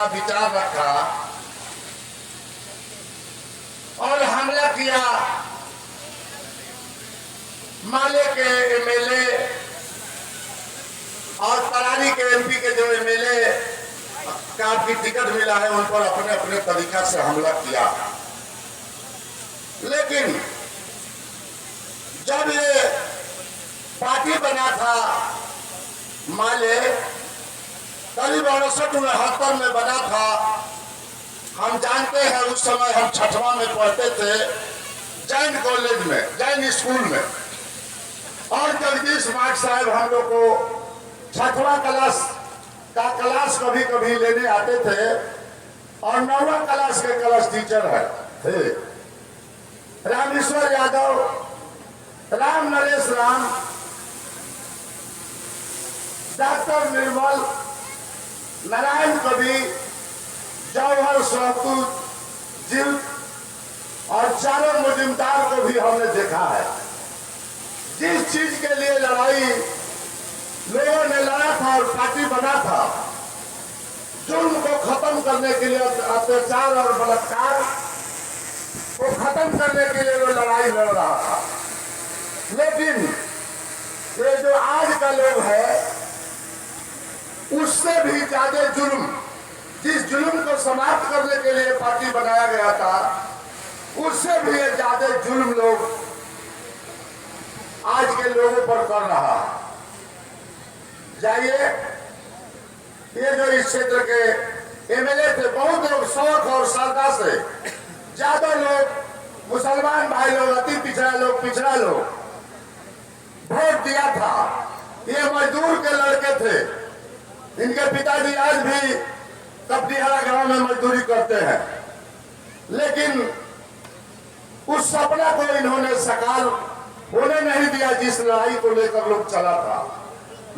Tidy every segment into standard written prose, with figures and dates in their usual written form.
विचार रखा और हमला किया। माले के एमएलए और परारी के एमपी के जो एमएलए का भी टिकट मिला है उन पर अपने अपने तरीका से हमला किया। लेकिन जब ये पार्टी बना था माले करीब 68-69 में बना था। हम जानते हैं उस समय हम छठवां में पढ़ते थे जैन कॉलेज में, जैन स्कूल में, और जगदीश मार्ग साहब हम लोग को छठवां क्लास कभी कभी लेने आते थे और 9वां क्लास के क्लास टीचर है थे रामेश्वर यादव, राम नरेश राम, डॉक्टर निर्मल, नारायण कवि, जौहर सहतूत, जिल और चारों मुजिमदार को भी हमने देखा है। जिस चीज के लिए लड़ाई लोगों ने लड़ा था और पार्टी बना था, जुल्म को खत्म करने के लिए, अत्याचार और बलात्कार को खत्म करने के लिए वो लड़ाई लड़ रहा था। लेकिन ये जो आज का लोग है उससे भी ज्यादा जुल्म, जिस जुल्म को समाप्त करने के लिए पार्टी बनाया गया था उससे भी ज्यादा जुल्म लोग आज के लोगों पर कर रहा। जाइए, ये जो इस क्षेत्र के एमएलए थे बहुत लोग शौक और श्रद्धा से, ज्यादा लोग मुसलमान भाई लोग, अति पिछड़ा लोग वोट दिया था। ये मजदूर के लड़के थे, इनके पिताजी आज भी कपड़ीहारा गांव में मजदूरी करते हैं। लेकिन उस सपना को इन्होंने साकार होने नहीं दिया जिस लड़ाई को लेकर लोग चला था।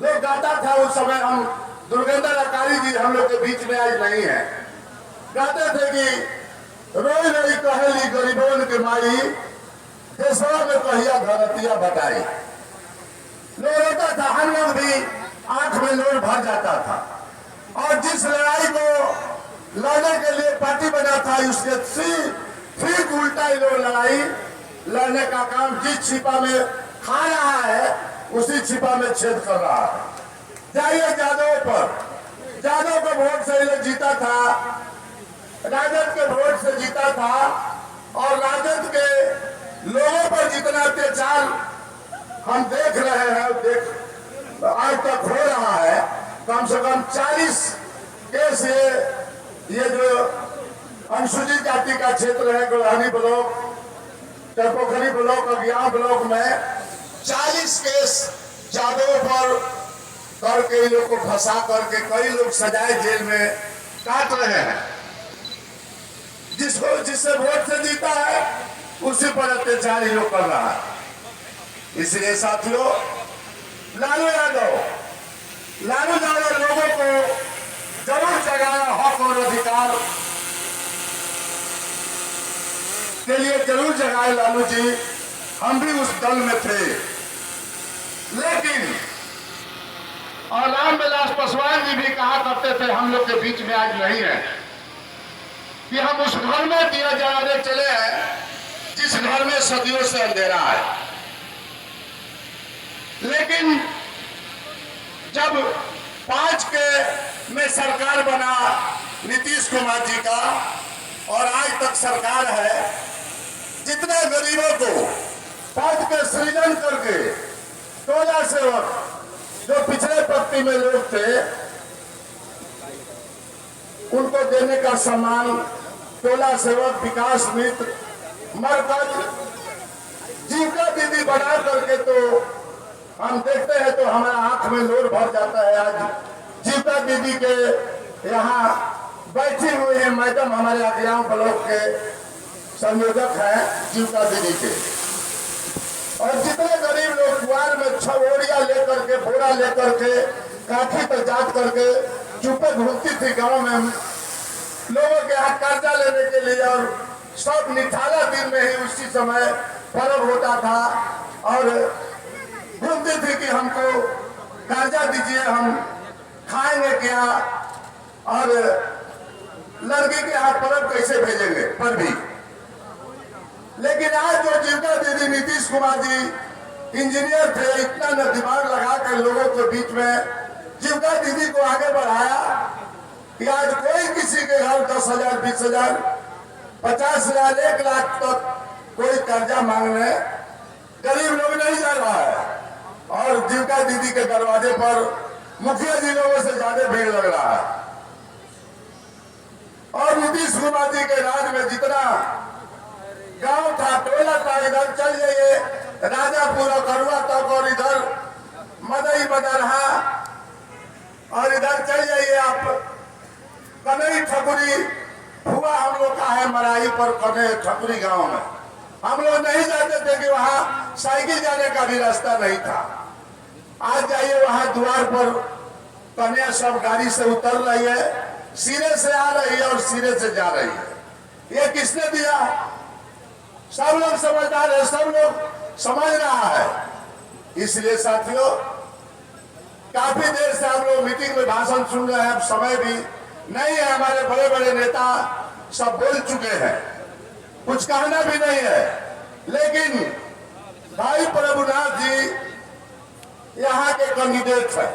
लोग गाता था उस समय, हम दुर्गेंद्र अकारी जी हम लोग के बीच में आज नहीं है, गाते थे कि रोई रोई कहेली गरीबों के माई, देशवा में कहिया धरतिया बताई। लोग रोता था, हम लोग भी आंख में लोर भर जाता था। और जिस लड़ाई को लड़ने के लिए पार्टी बना था उसके ठीक उल्टा ही लोग लड़ाई लड़ने का काम, जिस छिपा में खा रहा है उसी छिपा में छेद कर रहा है। जाइए यादव पर, यादव के वोट से लोग जीता था, राजद के वोट से जीता था, और राजद के लोगों पर जितना अत्याचार हम देख रहे हैं, आज तक हो रहा है, कम से कम 40 केस ये जो अनुसूचित जाति का क्षेत्र है, गोलानी ब्लॉक, चरपोखरी ब्लॉक, अज्ञान ब्लॉक में 40 केस यादव पर करके लोग को फंसा करके कई लोग सजाए जेल में काट रहे हैं। जिससे वोट से जीता है उसी पर अत्याचार लोग कर रहा है। इसलिए साथियों, लालू यादव लोगों को जरूर जगाया, हक और अधिकार के लिए जरूर जगाए लालू जी, हम भी उस दल में थे। लेकिन और रामविलास पासवान जी भी कहा करते थे, हम लोग के बीच में आज नहीं है, कि हम उस घर में दिया जलाने चले हैं जिस घर में सदियों से अंधेरा है। लेकिन जब 5 के में सरकार बना नीतीश कुमार जी का, और आज तक सरकार है, जितने गरीबों को पद के सृजन करके टोला सेवक जो पिछले पंक्ति में लोग थे उनको देने का सम्मान, टोला सेवक, विकास मित्र, मरकज, जीविका दीदी बना करके तो हम देखते हैं तो हमारा आंख में लोर भर जाता है। आज जीविका दीदी के यहाँ बैठी हुई है मैडम, हमारे अग्रियाम ब्लॉक के संयोजक हैं जीविका दीदी के, और जितने गरीब लोग कुआर में छबोरिया लेकर के, बोरा लेकर के, काठी पर जात करके चुपे घूमती थी गांव में लोगों के हाथ कर्जा लेने के लिए, और सब निठाला दिन में ही उसी समय पर्व होता था और घूमती थी कि हमको कर्जा दीजिए, हम खाएंगे क्या, और लड़की के यहाँ पर्व कैसे भेजेंगे पर भी। लेकिन आज जो जीविका दीदी नीतीश कुमार जी इंजीनियर थे, इतना न दिमाग लगा कर लोगों के बीच में जीविका दीदी को आगे बढ़ाया कि आज कोई किसी के घर 10,000, 20,000, 50,000, 1,00,000 तक कोई कर्जा मांगने गरीब लोग नहीं जा रहा है। और जीविका दीदी के दरवाजे पर मुखिया जी लोगों से ज्यादा भीड़ लग रहा है। और नीतीश कुमार जी के राज में जितना गांव था, टोला था, इधर चल जाइए राजापुर और करुआ तक, और इधर मदई मदरहा, और इधर चल जाइए आप कनई ठकुरी, हुआ हम लोग का है मराई पर कनई ठकुरी गांव में। हम लोग नहीं जाते थे कि वहां साइकिल जाने का भी रास्ता नहीं था। आज जाइए वहां द्वार पर कन्या सब गाड़ी से उतर रही है, सिरे से आ रही है और सिरे से जा रही है। ये किसने दिया? सब लोग समझदार है, सब लोग समझ रहा है। इसलिए साथियों, काफी देर से हम लोग मीटिंग में भाषण सुन रहे हैं, अब समय भी नहीं है। हमारे बड़े बड़े नेता सब बोल चुके हैं, कुछ कहना भी नहीं है। लेकिन भाई प्रभुनाथ जी यहाँ के कैंडिडेट है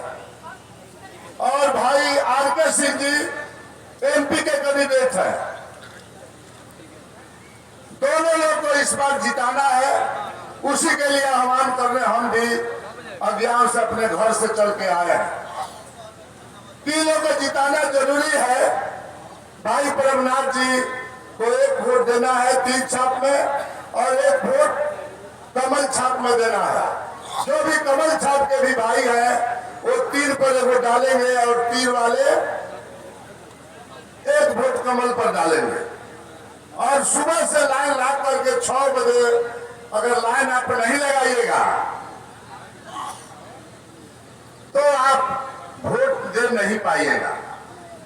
और भाई आर.के. सिंह जी एमपी के कैंडिडेट है। दोनों लोग को इस बार जिताना है। उसी के लिए आह्वान करने हम भी अज्ञान से अपने घर से चल के आए हैं। तीनों को जिताना जरूरी है। भाई प्रभुनाथ जी को एक वोट देना है तीर छाप में, और एक वोट कमल छाप में देना है। जो भी कमल छाप के भी भाई हैं वो तीर पर वोट डालेंगे और तीर वाले एक वोट कमल पर डालेंगे। और सुबह से लाइन लगा करके 6 बजे अगर लाइन आप नहीं लगाइएगा तो आप वोट दे नहीं पाइएगा।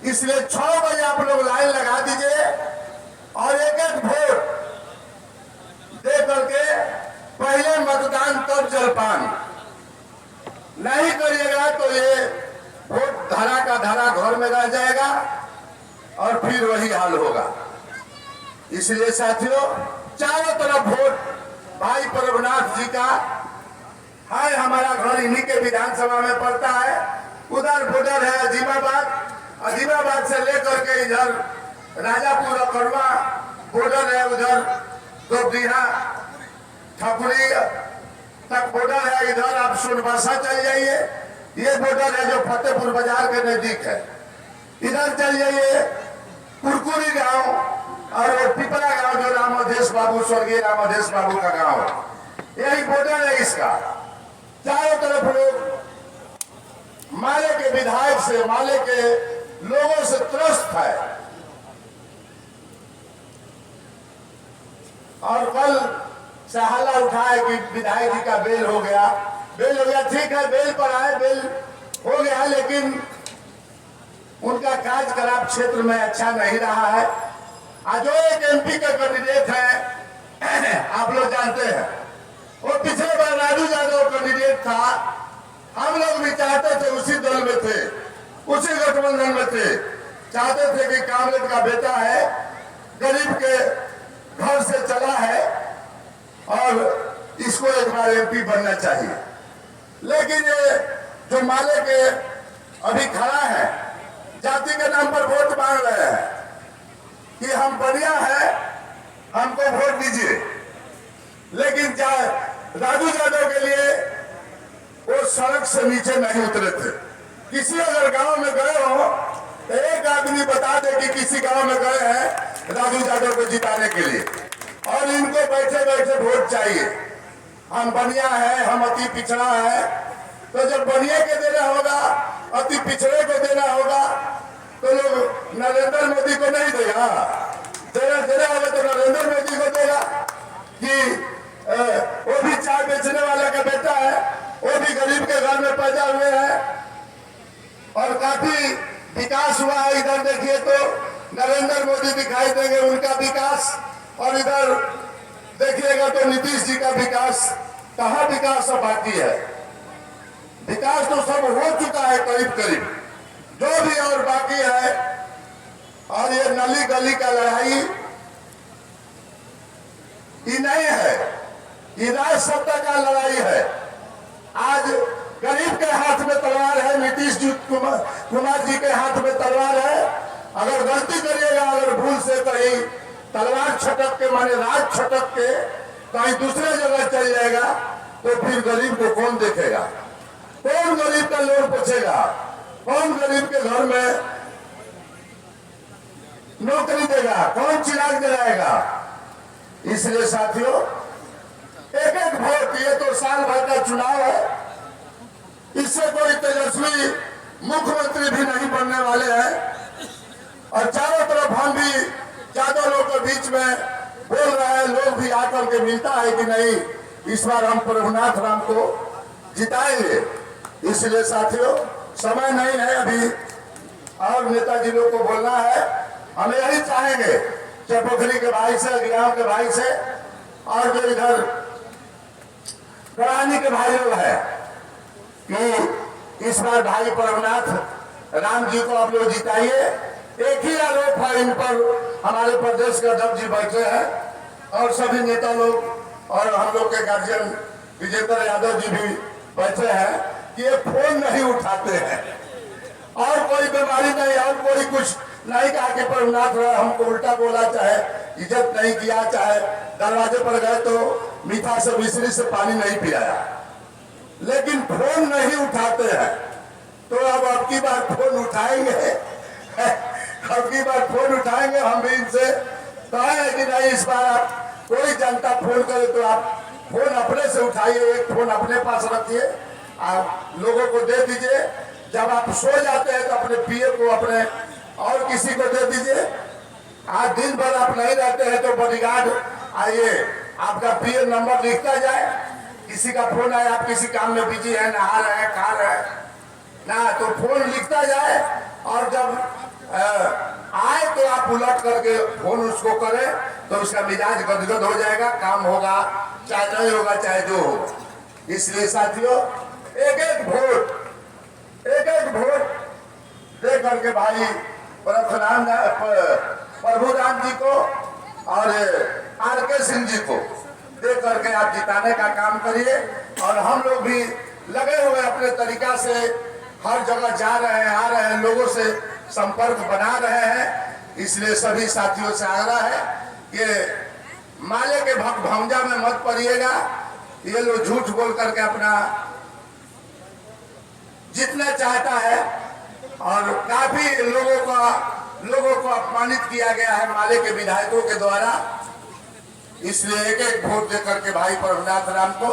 इसलिए 6 बजे आप लोग लाइन लगा दीजिए और एक एक वोट दे करके पहले मतदान तब जलपान नहीं करिएगा तो ये वोट धारा का धारा घर में रह जाएगा और फिर वही हाल होगा। इसलिए साथियों, चारों तरफ वोट भाई प्रभुनाथ जी का है। हमारा घर इन्हीं के विधानसभा में पड़ता है। उधर बॉर्डर है अजीमाबाद, अजीमाबाद से लेकर के इधर राजापुर और कड़वा बॉर्डर है। उधर दोबडीहा ठकुरी तक बॉर्डर है। इधर आप सोनबरसा चल जाइए, ये बॉर्डर है जो फतेहपुर बाजार के नजदीक है। इधर चल जाइए कुरकुरी गांव और पिपला गांव जो रामाधेश बाबू, स्वर्गीय रामाधेश बाबू का गांव है, यही बॉर्डर है इसका। चारों तरफ लोग माले के विधायक से, माले के लोगों से त्रस्त है। और कल से हल्ला उठा है कि विधायक जी का बेल हो गया, बेल हो गया। ठीक है, बेल पर आए, बेल हो गया, लेकिन उनका कार्यकलाप क्षेत्र में अच्छा नहीं रहा है। आज जो एक एमपी का कैंडिडेट है आप लोग जानते हैं, वो पिछले बार राजू यादव कैंडिडेट था। हम लोग भी चाहते थे, उसी दल में थे, उसी गठबंधन में थे, चाहते थे कि कांग्रेस का बेटा है, गरीब के घर से चला है और इसको एक बार एमपी बनना चाहिए। लेकिन ये जो माले के अभी खड़ा है, जाति के नाम पर वोट मांग रहे हैं कि हम बढ़िया है, हमको वोट दीजिए। लेकिन राजू यादव के लिए वो सड़क से नीचे नहीं उतरे थे। किसी अगर गांव में गए हो तो एक आदमी बता दे कि किसी गांव में गए हैं राजू यादव को जिताने के लिए, और इनको बैठे बैठे वोट चाहिए। हम बढ़िया है, हम अति पिछड़ा है। तो जब बढ़िया के देना होगा, अति पिछड़े को देना होगा, तो लोग नरेंद्र मोदी को नहीं देगा। देना होगा तो नरेंद्र मोदी को देगा कि वो भी चाय बेचने वाले का बेटा है, वो भी गरीब के घर में पैदा हुए हैं और काफी विकास हुआ है। इधर देखिए तो नरेंद्र मोदी दिखाई देंगे, उनका विकास, और इधर देखिएगा तो नीतीश जी का विकास। कहाँ विकास सब बाकी है? विकास तो सब हो चुका है करीब करीब, जो भी और बाकी है और ये नली गली का लड़ाई ये नहीं है, ये राज सत्ता का लड़ाई है। आज गरीब के हाथ में तलवार है, नीतीश जी कुमार जी के हाथ में तलवार है। अगर गलती करिएगा, अगर भूल से कहीं तलवार छटक के माने राज छटक के कहीं दूसरे जगह चल जाएगा तो फिर गरीब को कौन देखेगा? कौन गरीब का लोन पूछेगा? कौन गरीब के घर में नौकरी देगा? कौन चिराग जलाएगा? इसलिए साथियों, एक एक वोट, ये तो साल भर का चुनाव है, इससे कोई तेजस्वी मुख्यमंत्री भी नहीं बनने वाले हैं। और चारों तरफ हम भी ज्यादा लोगों के बीच में बोल रहे हैं, लोग भी आकर के मिलता है कि नहीं इस बार हम प्रभुनाथ राम को जिताएंगे। इसलिए साथियों, समय नहीं है अभी और नेताजी लोग को बोलना है। हम यही चाहेंगे चपोखरी के भाई से, गांव के भाई से और जो इधर करानी के भाई लोग हैं कि इस बार भाई प्रभुनाथ राम जी को आप लोग जिताइए। एक ही आरोप है इन पर, हमारे प्रदेश के अध्यक्ष जी बैठे हैं और सभी नेता लोग और हम लोग के गार्जियन विजेंद्र यादव जी भी बैठे हैं कि ये फोन नहीं उठाते हैं। और कोई बीमारी नहीं, और कोई कुछ नहीं कहा कि प्रभुनाथ हमको उल्टा बोला, चाहे इज्जत नहीं किया, चाहे दरवाजे पर गए तो मीठा से मिश्री से पानी नहीं पिलाया, लेकिन फोन नहीं उठाते हैं। तो अब की बार फोन उठाएंगे, अब की बार फोन उठाएंगे। हम भी इनसे कहे कि नहीं, इस बार आप कोई जनता फोन करे तो आप फोन अपने से उठाइए, एक फोन अपने पास रखिए, आप लोगों को दे दीजिए। जब आप सो जाते हैं तो अपने पीए को, अपने और किसी को दे दीजिए। आज दिन भर आप नहीं रहते हैं तो बॉडीगार्ड आइए, आपका पीए नंबर लिखता जाए। किसी का फोन आए, आप किसी काम में बिजी है, नहा रहे हैं, खा रहे हैं ना, तो फोन लिखता जाए और जब आए तो आप उलट करके फोन उसको करें तो उसका मिजाज गदगद हो जाएगा, काम होगा, चाहे नहीं होगा, चाहे जो होगा। इसलिए साथियों, एक एक वोट दे करके भाई प्रभुराम जी को और आर.के. सिंह जी को दे करके आप जिताने का काम करिए। और हम लोग भी लगे हुए अपने तरीका से हर जगह जा रहे हैं, आ रहे हैं, लोगों से संपर्क बना रहे हैं। इसलिए सभी साथियों से आग्रह है कि माले के भंजा में मत पड़िएगा। ये लोग झूठ बोल करके अपना जितना चाहता है और काफी लोगों को अपमानित किया गया है माले के विधायकों के द्वारा। इसलिए एक एक वोट दे करके भाई प्रभुनाथ राम को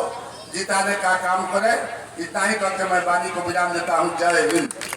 जिताने का काम करें। इतना ही करके मैं वाणी को विराम देता हूँ। जय हिंद।